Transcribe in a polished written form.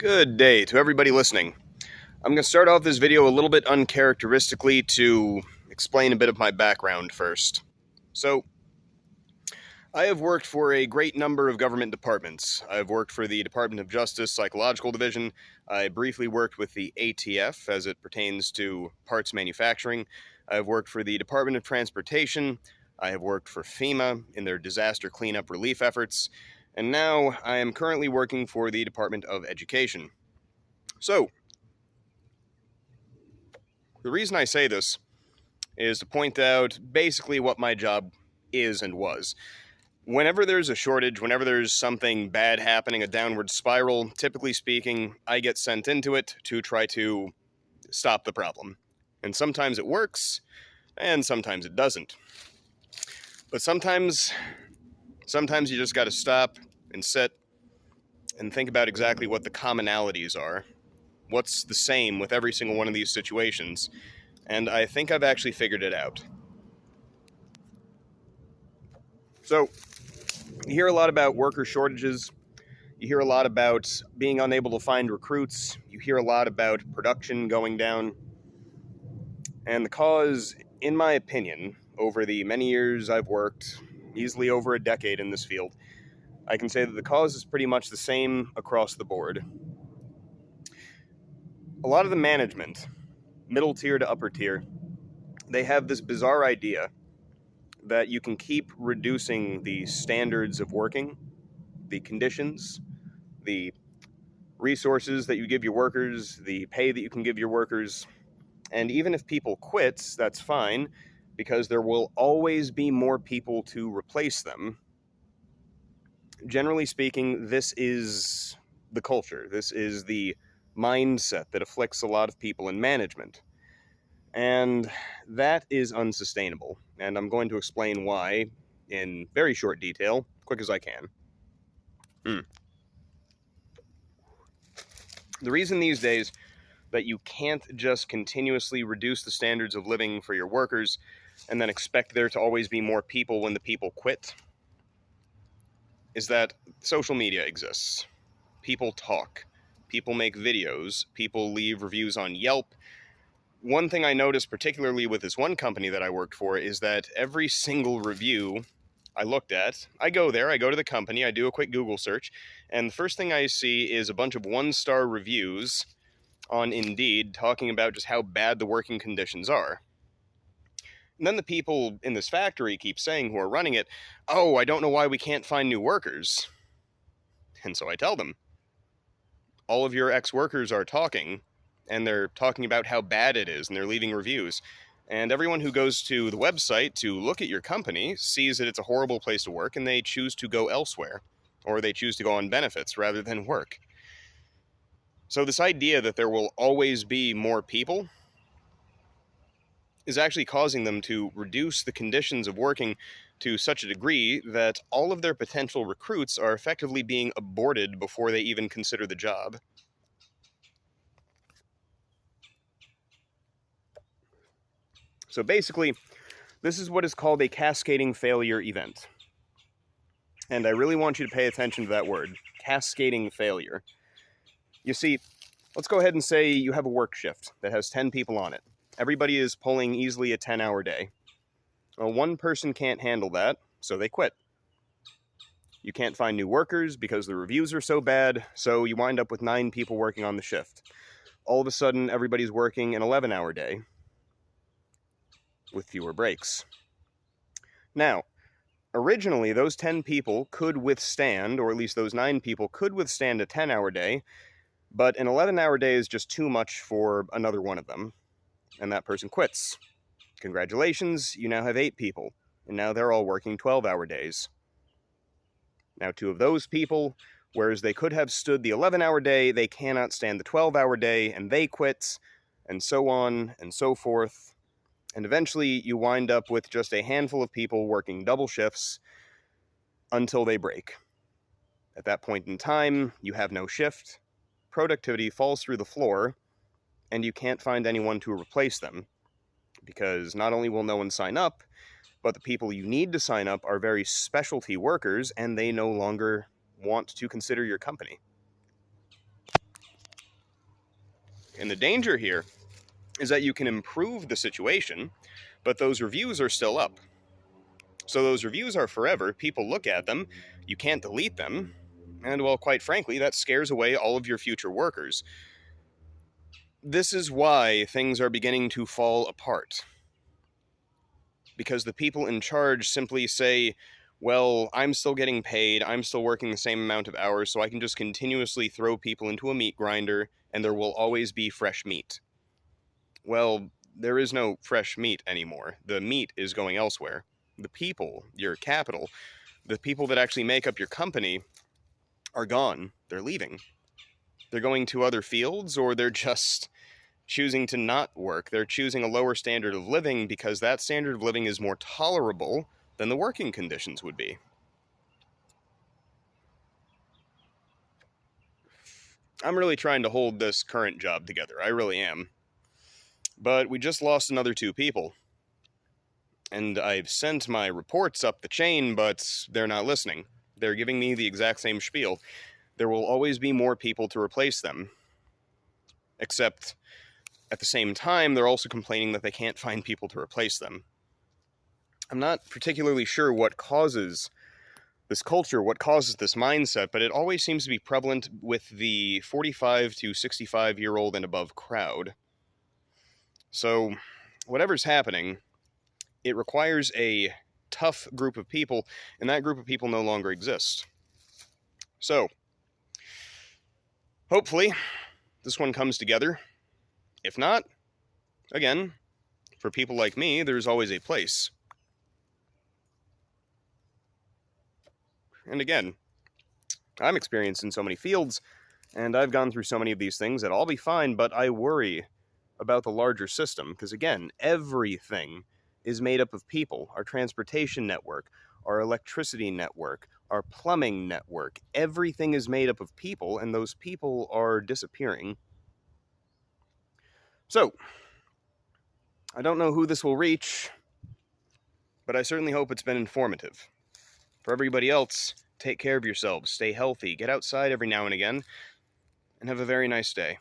Good day to everybody listening. I'm going to start off this video a little bit uncharacteristically to explain a bit of my background first. So, I have worked for a great number of government departments. I've worked for the Department of Justice Psychological Division. I briefly worked with the ATF as it pertains to parts manufacturing. I've worked for the Department of Transportation. I have worked for FEMA in their disaster cleanup relief efforts. And now I am currently working for the Department of Education. So, the reason I say this is to point out basically what my job is and was. Whenever there's a shortage, whenever there's something bad happening, a downward spiral, typically speaking, I get sent into it to try to stop the problem. And sometimes it works, and sometimes it doesn't. But sometimes you just gotta stop and sit and think about exactly what the commonalities are. What's the same with every single one of these situations? And I think I've actually figured it out. So, you hear a lot about worker shortages. You hear a lot about being unable to find recruits. You hear a lot about production going down. And the cause, in my opinion, over the many years I've worked, easily over a decade in this field, I can say that the cause is pretty much the same across the board. A lot of the management, middle tier to upper tier, they have this bizarre idea that you can keep reducing the standards of working, the conditions, the resources that you give your workers, the pay that you can give your workers, and even if people quit, that's fine, because there will always be more people to replace them. Generally speaking, this is the culture. This is the mindset that afflicts a lot of people in management. And that is unsustainable. And I'm going to explain why in very short detail, quick as I can. The reason these days that you can't just continuously reduce the standards of living for your workers and then expect there to always be more people when the people quit is that social media exists. People talk. People make videos. People leave reviews on Yelp. One thing I noticed particularly with this one company that I worked for is that every single review I looked at, I go to the company, I do a quick Google search, and the first thing I see is a bunch of one-star reviews on Indeed talking about just how bad the working conditions are. And then the people in this factory keep saying, who are running it, "Oh, I don't know why we can't find new workers." And so I tell them, all of your ex-workers are talking, and they're talking about how bad it is, and they're leaving reviews. And everyone who goes to the website to look at your company sees that it's a horrible place to work, and they choose to go elsewhere, or they choose to go on benefits rather than work. So this idea that there will always be more people is actually causing them to reduce the conditions of working to such a degree that all of their potential recruits are effectively being aborted before they even consider the job. So basically, this is what is called a cascading failure event. And I really want you to pay attention to that word, cascading failure. You see, let's go ahead and say you have a work shift that has 10 people on it. Everybody is pulling easily a 10-hour day. Well, one person can't handle that, so they quit. You can't find new workers because the reviews are so bad, so you wind up with 9 people working on the shift. All of a sudden, everybody's working an 11-hour day with fewer breaks. Now, originally, those 10 people could withstand, or at least those 9 people could withstand a 10-hour day, but an 11-hour day is just too much for another one of them, and that person quits. Congratulations, you now have 8 people, and now they're all working 12-hour days. Now 2 of those people, whereas they could have stood the 11-hour day, they cannot stand the 12-hour day, and they quit, and so on and so forth. And eventually you wind up with just a handful of people working double shifts until they break. At that point in time, you have no shift, productivity falls through the floor, and you can't find anyone to replace them. Because not only will no one sign up, but the people you need to sign up are very specialty workers, and they no longer want to consider your company. And the danger here is that you can improve the situation, but those reviews are still up. So those reviews are forever, people look at them, you can't delete them, and well, quite frankly, that scares away all of your future workers. This is why things are beginning to fall apart. Because the people in charge simply say, well, I'm still getting paid, I'm still working the same amount of hours, so I can just continuously throw people into a meat grinder, and there will always be fresh meat. Well, there is no fresh meat anymore. The meat is going elsewhere. The people, your capital, the people that actually make up your company are gone. They're leaving. They're going to other fields, or they're just choosing to not work. They're choosing a lower standard of living because that standard of living is more tolerable than the working conditions would be. I'm really trying to hold this current job together. I really am. But we just lost another 2 people. And I've sent my reports up the chain, but they're not listening. They're giving me the exact same spiel. There will always be more people to replace them. Except, at the same time, they're also complaining that they can't find people to replace them. I'm not particularly sure what causes this culture, what causes this mindset, but it always seems to be prevalent with the 45 to 65-year-old and above crowd. So, whatever's happening, it requires a tough group of people, and that group of people no longer exists. So, hopefully, this one comes together. If not, again, for people like me, there's always a place. And again, I'm experienced in so many fields, and I've gone through so many of these things that I'll be fine, but I worry about the larger system, because again, everything is made up of people. Our transportation network, our electricity network, our plumbing network, everything is made up of people, and those people are disappearing. So, I don't know who this will reach, but I certainly hope it's been informative. For everybody else, take care of yourselves, stay healthy, get outside every now and again, and have a very nice day.